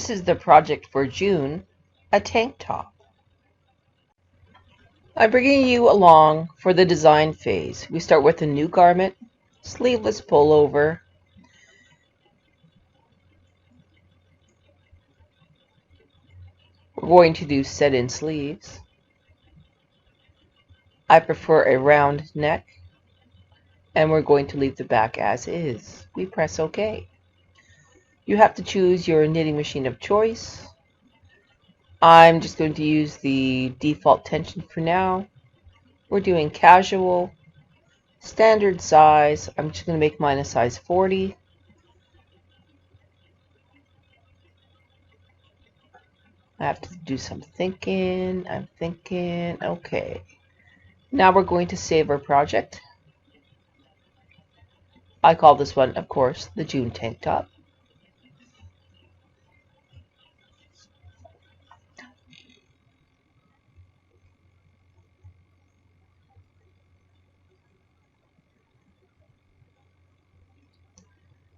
This is the project for June, a tank top. I'm bringing you along for the design phase. We start with a new garment, sleeveless pullover, we're going to do set-in sleeves. I prefer a round neck, and we're going to leave the back as is. We press OK. You have to choose your knitting machine of choice. I'm just going to use the default tension for now. We're doing casual, standard size. I'm just going to make mine a size 40. I have to do some thinking. I'm thinking, okay. Now we're going to save our project. I call this one, of course, the June tank top.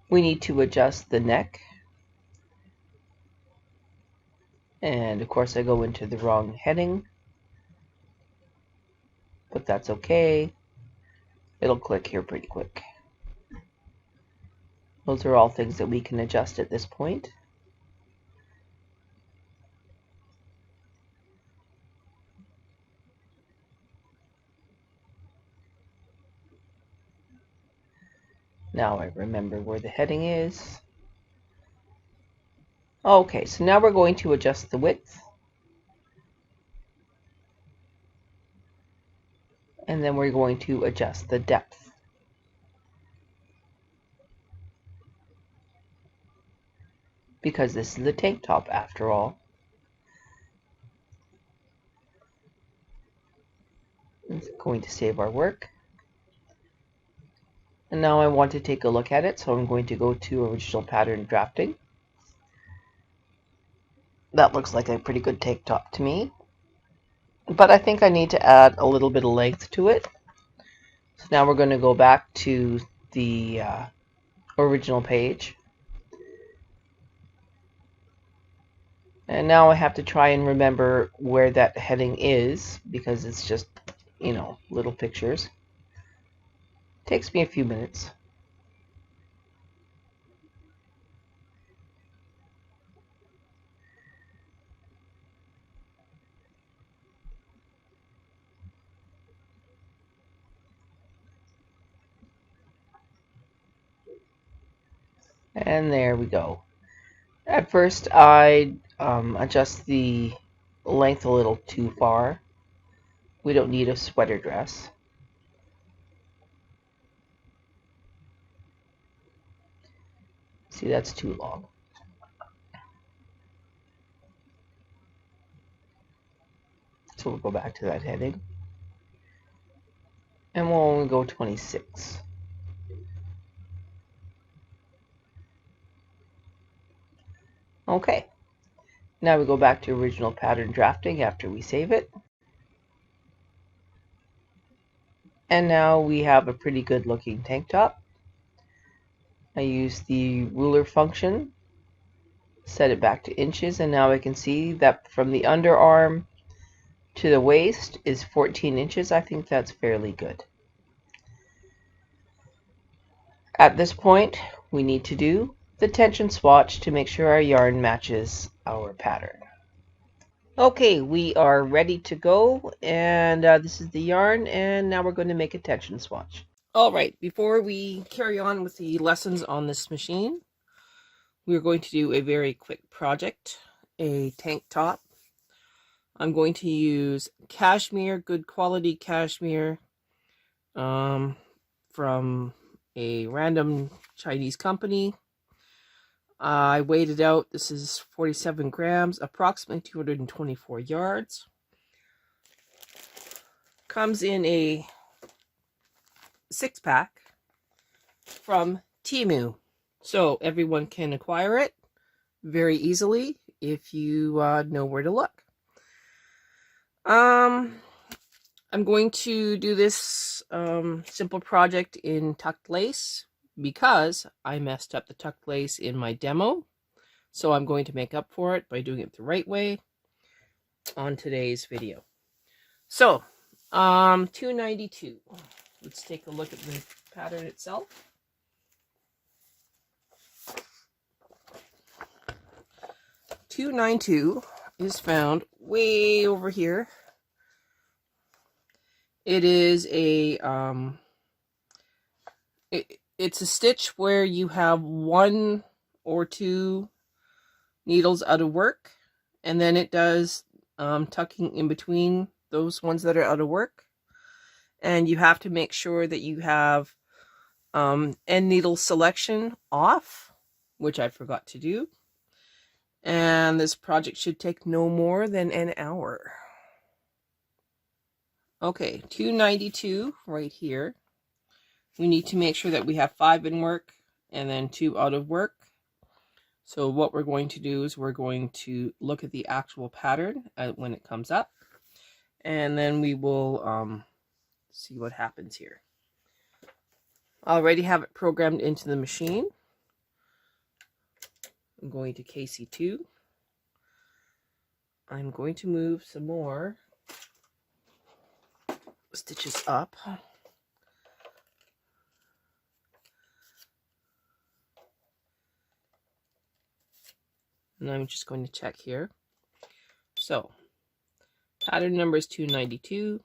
We need to adjust the neck. And of course I go into the wrong heading. But that's okay. It'll click here pretty quick. Those are all things that we can adjust at this point. Now I remember where the heading is. Okay, so now we're going to adjust the width. And then we're going to adjust the depth. Because this is the tank top after all. It's going to save our work. And now I want to take a look at it, so I'm going to go to original pattern drafting. That looks like a pretty good tank top to me. But I think I need to add a little bit of length to it. So now we're going to go back to the original page. And now I have to try and remember where that heading is, because it's just, you know, little pictures. Takes me a few minutes. And there we go. At first I adjust the length a little too far. We don't need a sweater dress. See, that's too long. So we'll go back to that heading. And we'll only go 26. Okay. Now we go back to original pattern drafting after we save it. And now we have a pretty good looking tank top. I use the ruler function, set it back to inches, and now I can see that from the underarm to the waist is 14 inches. I think that's fairly good. At this point, we need to do the tension swatch to make sure our yarn matches our pattern. Okay, we are ready to go, and this is the yarn, and now we're going to make a tension swatch. Alright, before we carry on with the lessons on this machine, we're going to do a very quick project, a tank top. I'm going to use cashmere, good quality cashmere, from a random Chinese company. I weighed it out. This is 47 grams, approximately 224 yards. Comes in a 6-pack from Temu. So everyone can acquire it very easily if you know where to look. I'm going to do this simple project in tucked lace because I messed up the tucked lace in my demo. So I'm going to make up for it by doing it the right way on today's video. So, 292. Let's take a look at the pattern itself. .292 is found way over here. It is a it's a stitch where you have 1 or 2 needles out of work, and then it does tucking in between those ones that are out of work, and you have to make sure that you have end needle selection off, which I forgot to do, and this project should take no more than an hour. Okay, 292 right here. We need to make sure that we have 5 in work and then 2 out of work. So what we're going to do is we're going to look at the actual pattern when it comes up, and then we will see what happens here. I already have it programmed into the machine. I'm going to KC2. I'm going to move some more stitches up. And I'm just going to check here. So, pattern number is 292.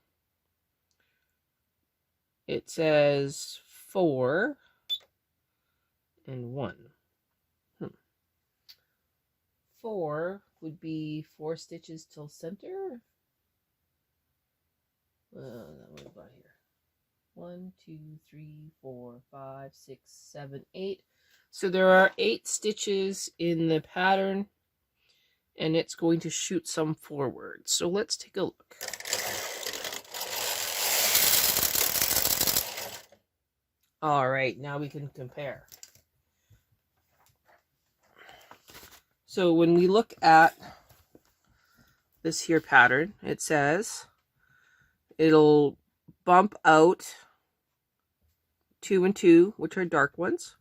It says 4 and 1. 4 would be 4 stitches till center. That one about here. 1, 2, 3, 4, 5, 6, 7, 8. So there are 8 stitches in the pattern, and it's going to shoot some forward. So let's take a look. All right, now we can compare. So when we look at this here pattern, it says it'll bump out 2 and 2, which are dark ones,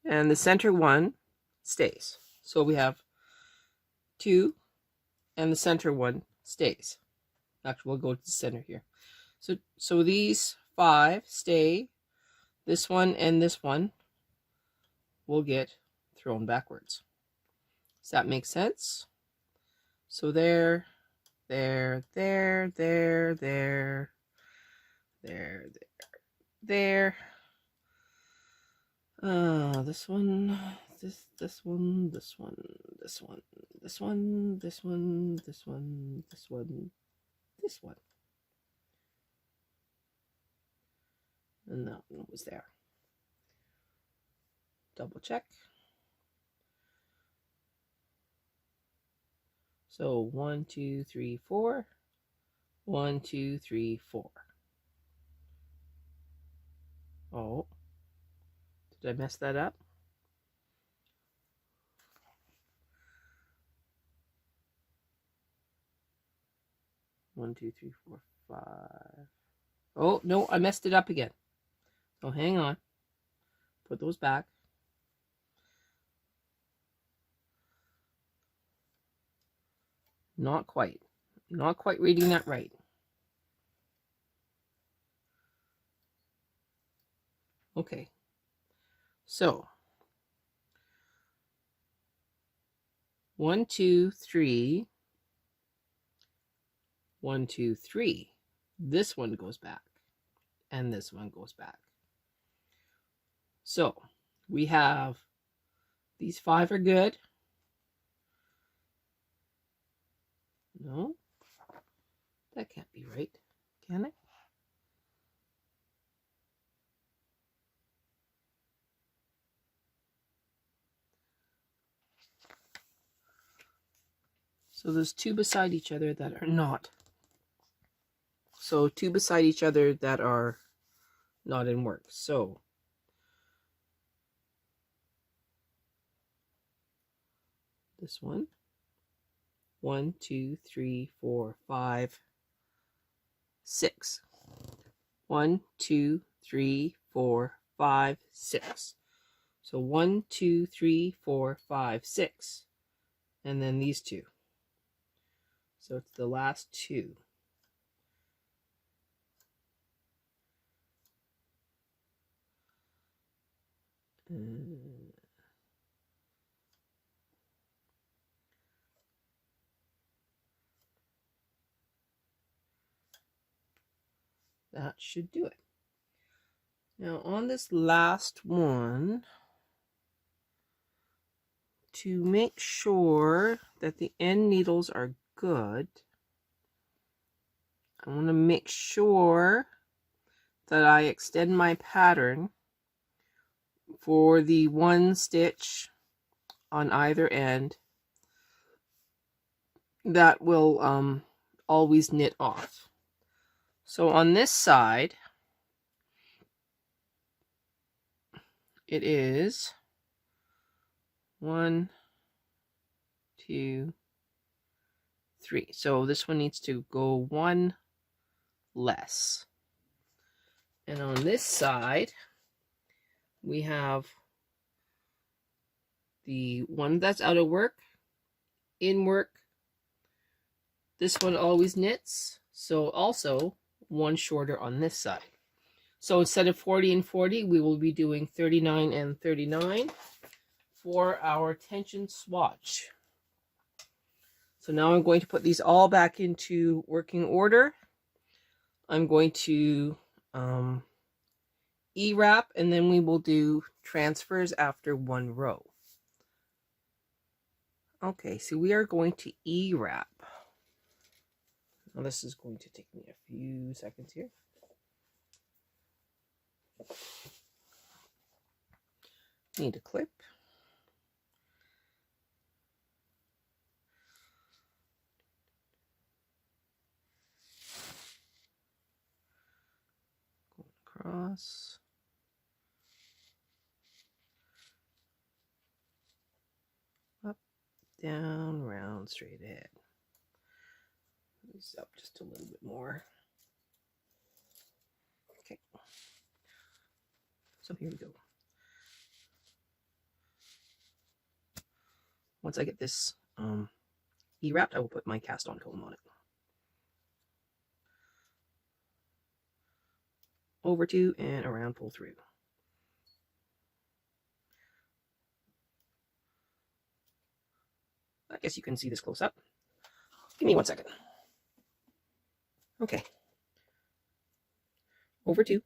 and the center one stays. So we have 2 and the center one stays. Actually, we'll go to the center here. So these 5 stay. This one and this one will get thrown backwards. Does that make sense? So there, there, there, there, there, there, there. This one, this one, this one, this one, this one, this one, this one, this one, this one. And that one was there. Double check. So 1, 2, 3, 4. 1, 2, 3, 4. Oh, did I mess that up? One, 2, 3, 4, 5. Oh, no, I messed it up again. So hang on. Put those back. Not quite. Not quite reading that right. Okay. So 1, 2, 3. 1, 2, 3. This one goes back. And this one goes back. So we have these 5 are good. No, that can't be right, can it? So there's 2 beside each other that are not. So 2 beside each other that are not in work. So this one. 1, 2, 3, 4, 5, 6. 1, 2, 3, 4, 5, 6. So 1, 2, 3, 4, 5, 6. And then these two. So it's the last two. That should do it. Now on this last one, to make sure that the end needles are good, I want to make sure that I extend my pattern for the one stitch on either end that will always knit off. So on this side, it is 1, 2, 3. So this one needs to go one less. And on this side, we have the one that's out of work, in work. This one always knits, so also one shorter on this side. So instead of 40 and 40, we will be doing 39 and 39 for our tension swatch. So now I'm going to put these all back into working order. I'm going to E-wrap, and then we will do transfers after one row. Okay, so we are going to E-wrap. Now this is going to take me a few seconds here. Need a clip. Going across. Up, down, round, straight ahead. This up just a little bit more. Okay. So here we go. Once I get this E-wrapped, I will put my cast-on comb on it. Over two and around, pull through. I guess you can see this close up. Give me 1 second. Okay. Over two,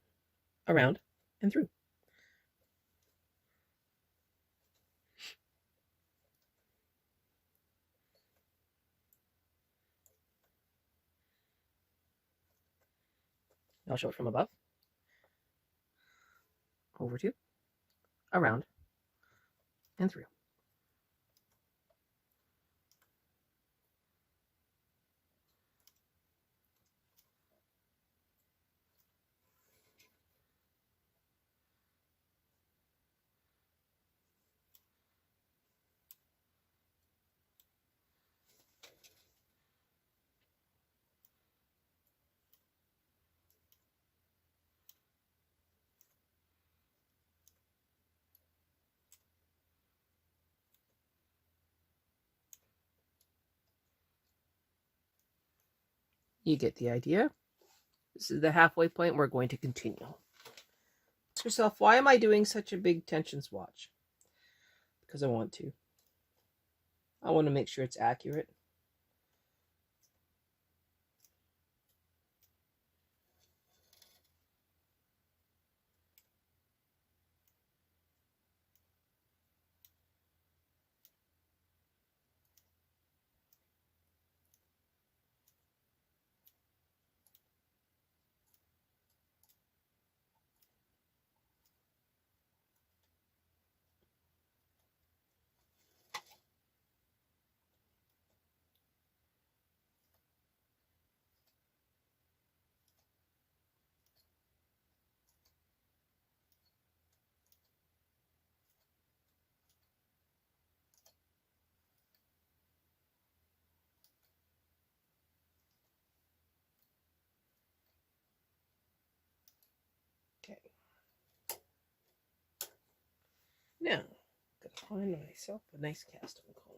around, and through. I'll show it from above. Over two, around, and through. You get the idea. This is the halfway point. We're going to continue. Ask yourself, why am I doing such a big tension swatch? Because I want to. I want to make sure it's accurate. Find myself a nice cast on comb.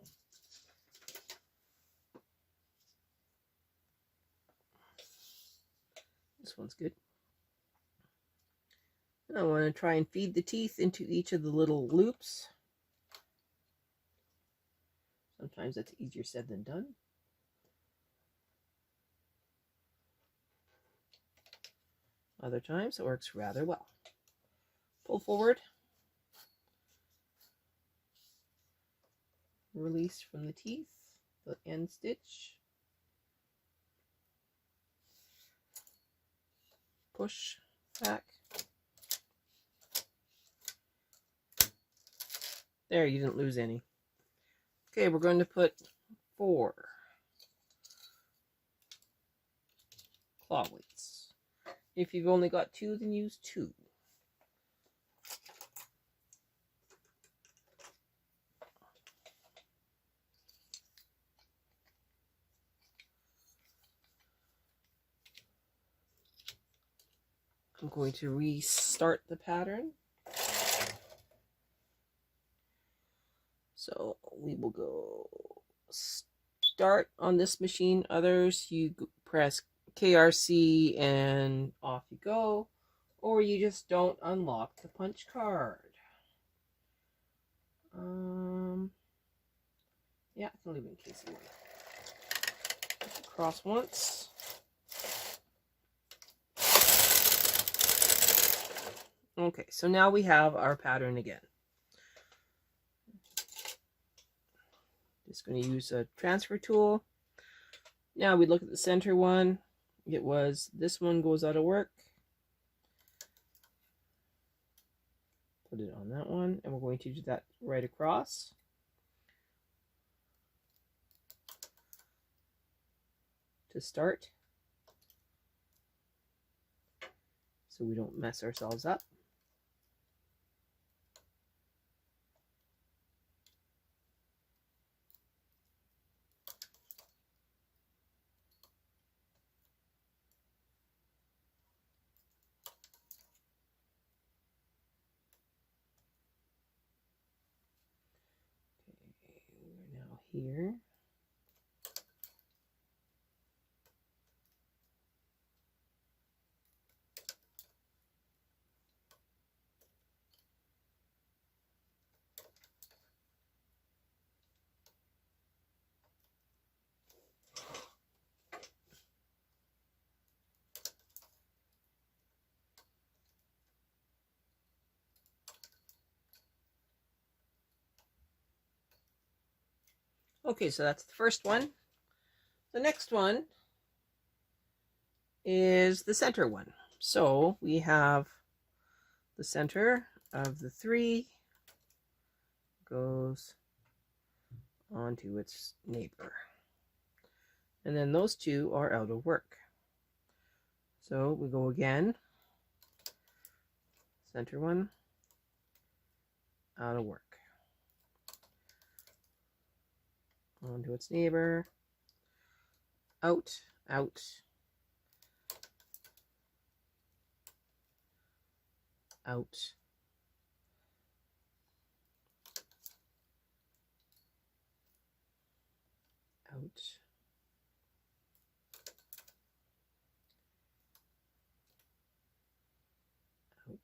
This one's good. I want to try and feed the teeth into each of the little loops. Sometimes that's easier said than done. Other times it works rather well. Pull forward. Release from the teeth, the end stitch. Push back. There, you didn't lose any. Okay, we're going to put 4 claw weights. If you've only got 2, then use 2. I'm going to restart the pattern. So we will go start on this machine. Others, you press KRC and off you go. Or you just don't unlock the punch card. Yeah, I can leave it in case you want. Cross once. Okay, so now we have our pattern again. Just going to use a transfer tool. Now we look at the center one. It was this one goes out of work. Put it on that one, and we're going to do that right across. To start, so we don't mess ourselves up. Here. Okay, so that's the first one. The next one is the center one. So we have the center of the 3 goes onto its neighbor. And then those 2 are out of work. So we go again. Center one, out of work. Onto its neighbor, out, out, out, out, out,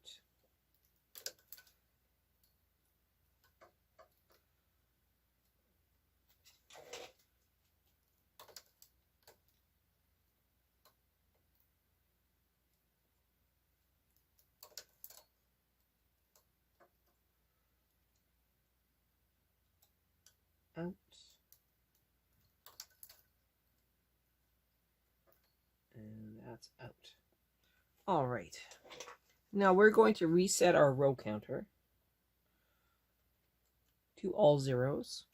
out, and that's out. All right, now we're going to reset our row counter to all 0s.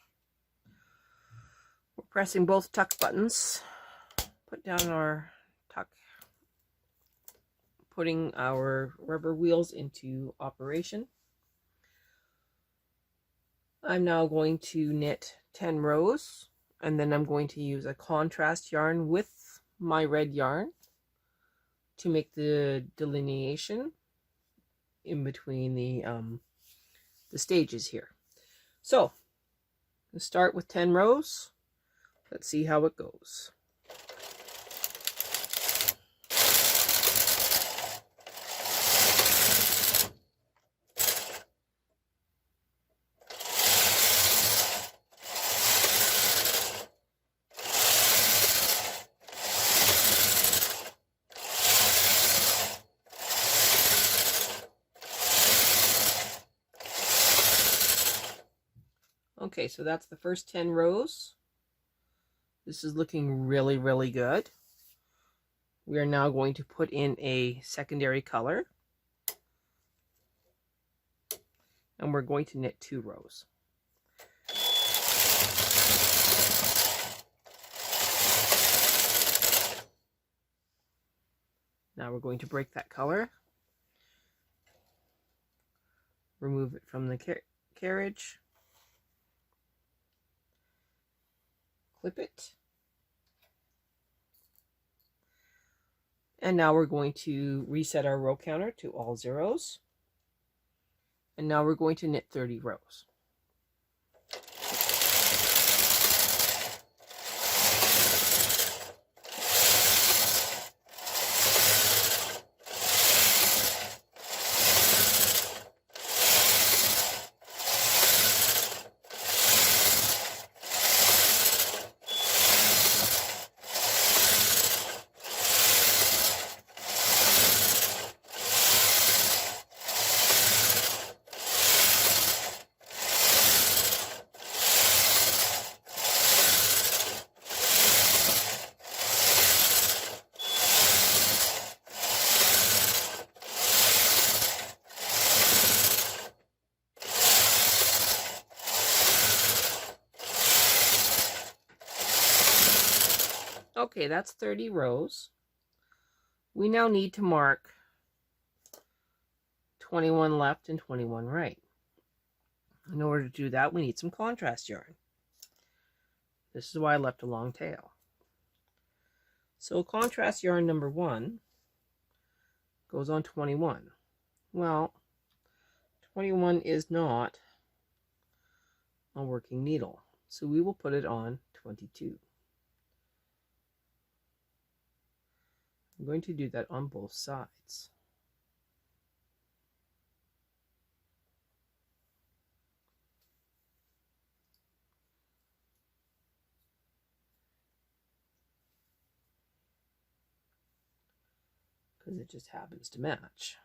We're pressing both tuck buttons, put down our tuck, putting our rubber wheels into operation. I'm now going to knit 10 rows, and then I'm going to use a contrast yarn with my red yarn to make the delineation in between the stages here. So let's start with 10 rows. Let's see how it goes. Okay, so that's the first 10 rows. This is looking really, really good. We are now going to put in a secondary color. And we're going to knit 2 rows. Now we're going to break that color. Remove it from the carriage. Clip it. And now we're going to reset our row counter to all zeros. And now we're going to knit 30 rows. Okay, that's 30 rows. We now need to mark 21 left and 21 right. In order to do that, we need some contrast yarn. This is why I left a long tail. So contrast yarn number 1 goes on 21. Well, 21 is not a working needle, so we will put it on 22. I'm going to do that on both sides. Because it just happens to match.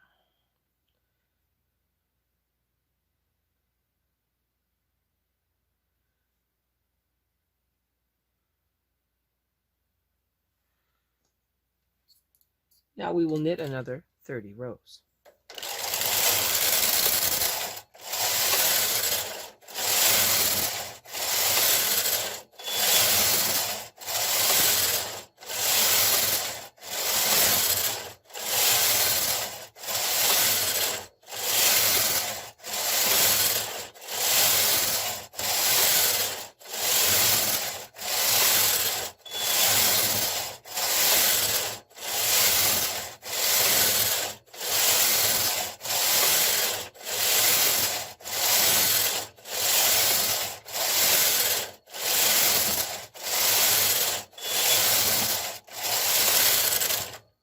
Now we will knit another 30 rows.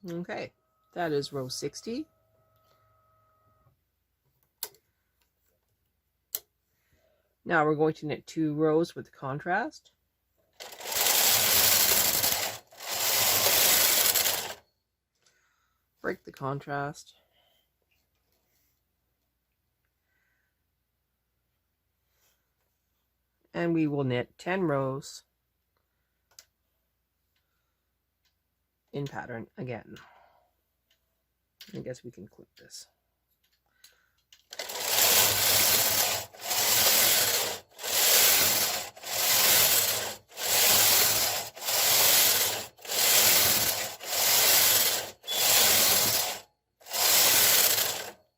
Okay, that is row 60. Now we're going to knit 2 rows with contrast. Break the contrast. And we will knit 10 rows in pattern again. I guess we can clip this.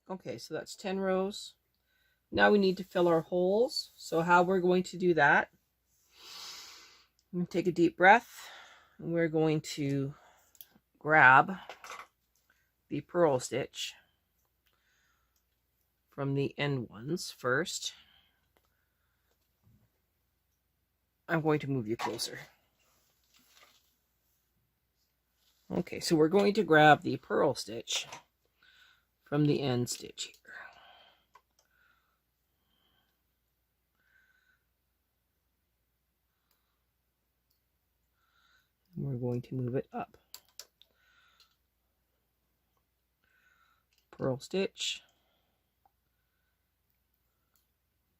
Okay, so that's 10 rows. Now we need to fill our holes. So how we're going to do that, I'm going to take a deep breath, and we're going to grab the purl stitch from the end ones first, I'm going to move you closer. Okay, so we're going to grab the purl stitch from the end stitch here. We're going to move it up. Purl stitch.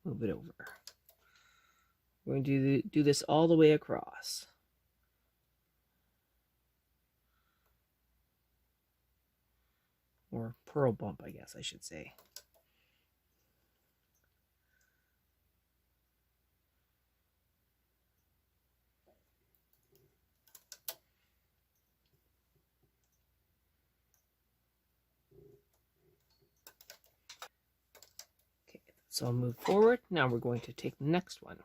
Move it over. We're going to do this all the way across. Or purl bump, I guess I should say. Okay, so I'll move forward. Now we're going to take the next one.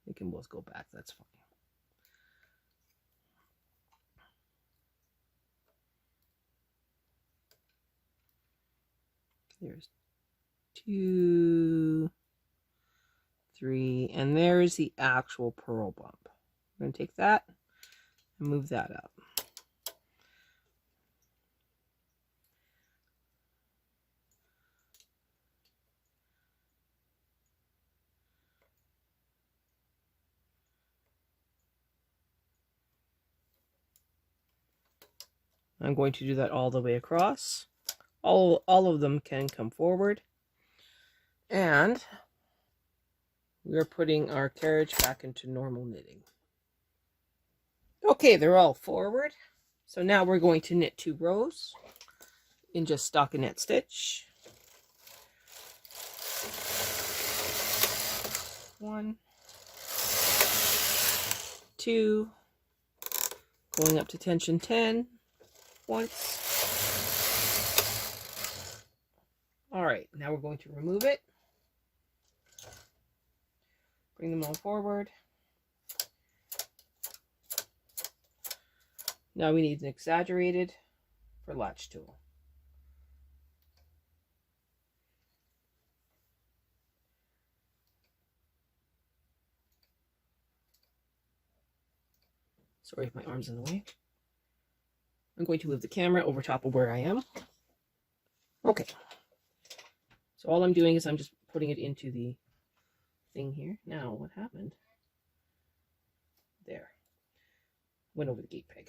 We can both go back, that's fine. There's 2, 3, and there's the actual purl bump. I'm going to take that and move that up. I'm going to do that all the way across. All of them can come forward. And we're putting our carriage back into normal knitting. Okay, they're all forward. So now we're going to knit 2 rows in just stockinette stitch. 1, 2, going up to tension 10 once. All right, now we're going to remove it. Bring them all forward. Now we need an exaggerated for latch tool. Sorry if my arm's in the way. I'm going to move the camera over top of where I am. Okay. So all I'm doing is I'm just putting it into the thing here. Now what happened? There. Went over the gate peg.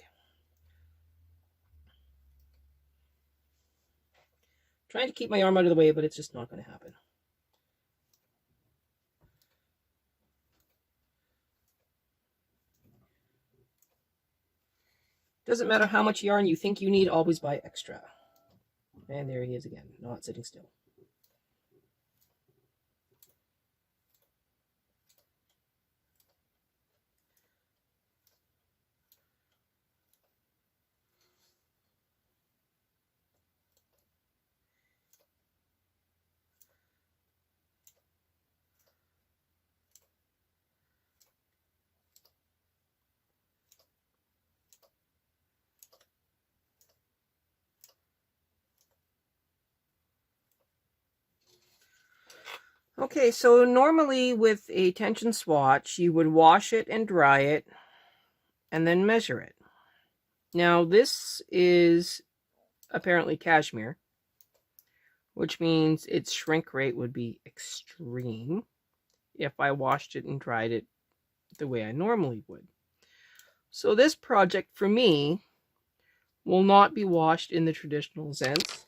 Trying to keep my arm out of the way, but it's just not going to happen. Doesn't matter how much yarn you think you need, always buy extra. And there he is again, not sitting still. Okay, so normally with a tension swatch, you would wash it and dry it and then measure it. Now this is apparently cashmere, which means its shrink rate would be extreme if I washed it and dried it the way I normally would. So this project for me will not be washed in the traditional sense.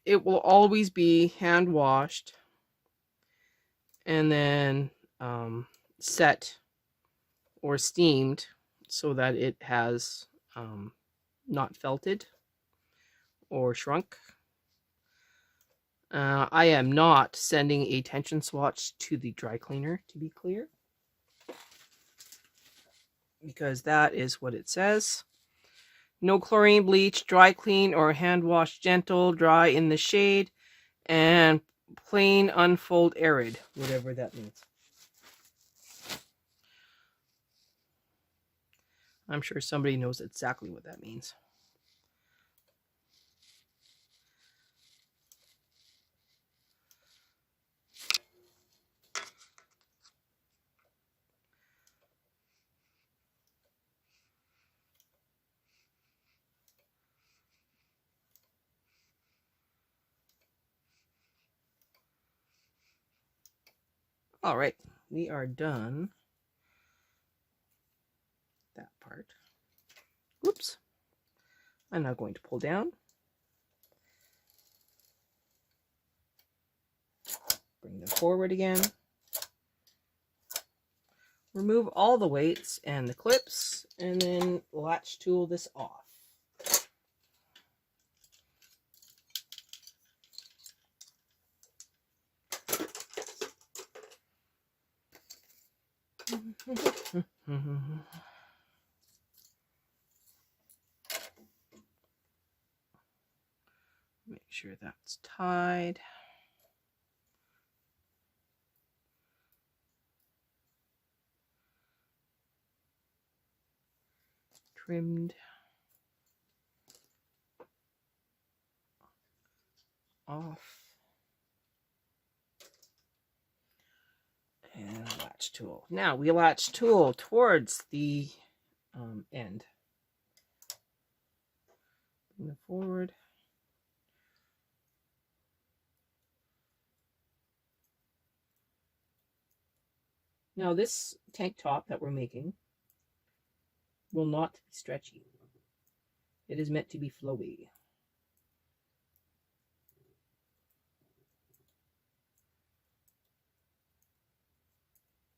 It will always be hand washed and then set or steamed so that it has not felted or shrunk. I am not sending a tension swatch to the dry cleaner, to be clear, because that is what it says. No chlorine bleach, dry clean or hand wash gentle, dry in the shade, and plain unfold arid, whatever that means. I'm sure somebody knows exactly what that means. All right, we are done that part. Whoops. I'm now going to pull down. Bring them forward again. Remove all the weights and the clips, and then latch tool this off. Make sure that's tied. Trimmed off. And latch tool. Now we latch tool towards the end. Bring it forward. Now this tank top that we're making will not be stretchy. It is meant to be flowy.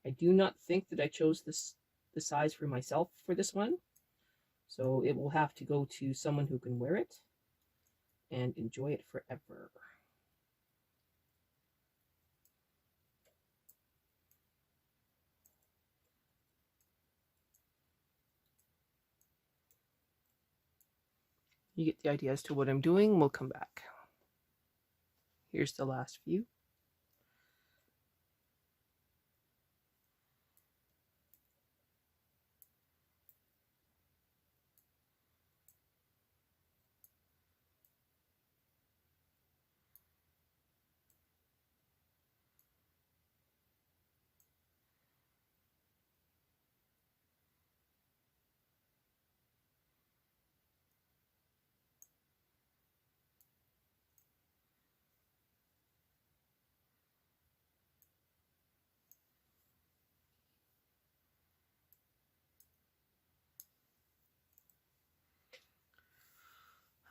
I do not think that I chose the size for myself for this one, so it will have to go to someone who can wear it and enjoy it forever. You get the idea as to what I'm doing. We'll come back. Here's the last view.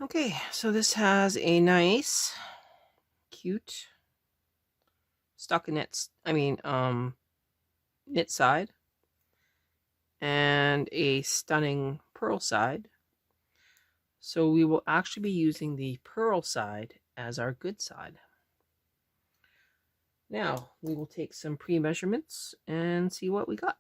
Okay, so this has a nice, cute stockinette, knit side and a stunning purl side. So we will actually be using the purl side as our good side. Now we will take some pre-measurements and see what we got.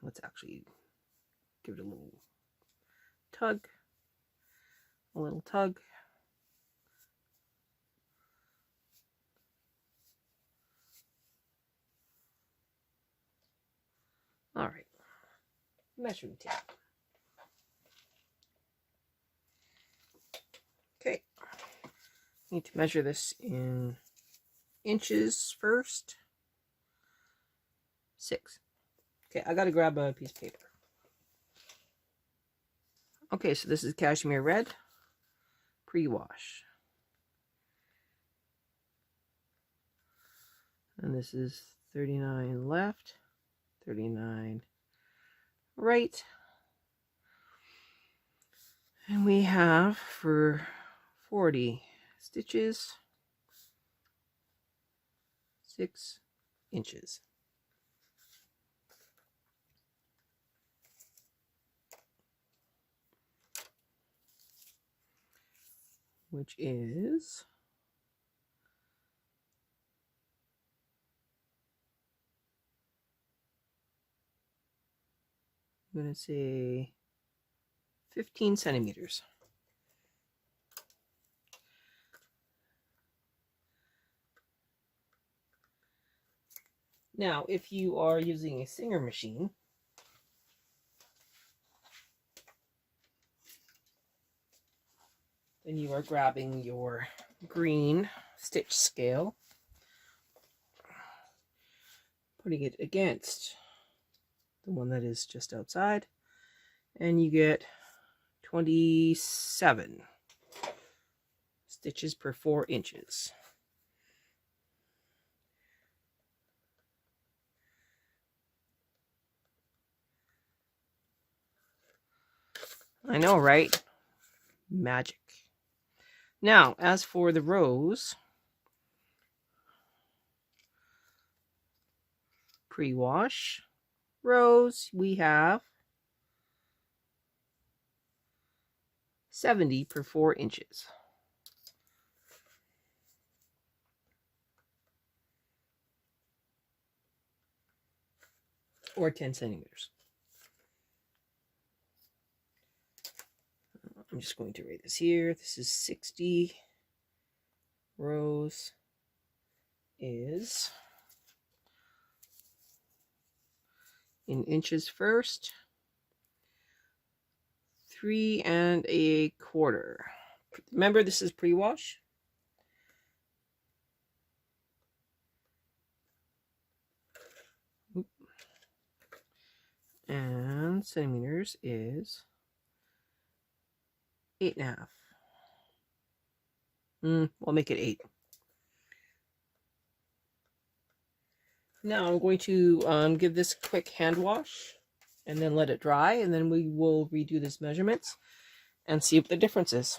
Let's actually give it a little tug. A little tug. All right. Measuring tape. Okay. Need to measure this in inches first. 6. Okay, I gotta grab a piece of paper. Okay, so this is cashmere red, pre-wash. And this is 39 left, 39 right. And we have for 40 stitches, 6 inches. Which is I'm going to say 15 centimeters. Now, if you are using a Singer machine, then you are grabbing your green stitch scale, putting it against the one that is just outside, and you get 27 stitches per 4 inches. I know, right? Magic. Now, as for the rows, pre-wash rows, we have 70 per 4 inches. Or 10 centimeters. I'm just going to write this here. This is 60 rows is in inches first, 3 1/4. Remember, this is pre-wash. And centimeters is 8 1/2. We'll make it 8. Now I'm going to give this a quick hand wash and then let it dry, and then we will redo these measurements and see what the difference is.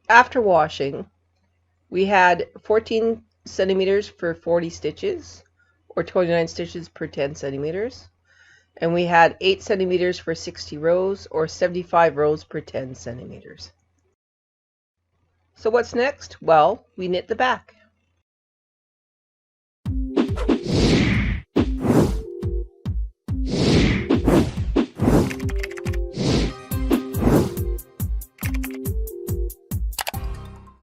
After washing, we had 14 centimeters for 40 stitches, or 29 stitches per 10 centimeters. And we had 8 centimeters for 60 rows, or 75 rows per 10 centimeters. So what's next? Well, we knit the back.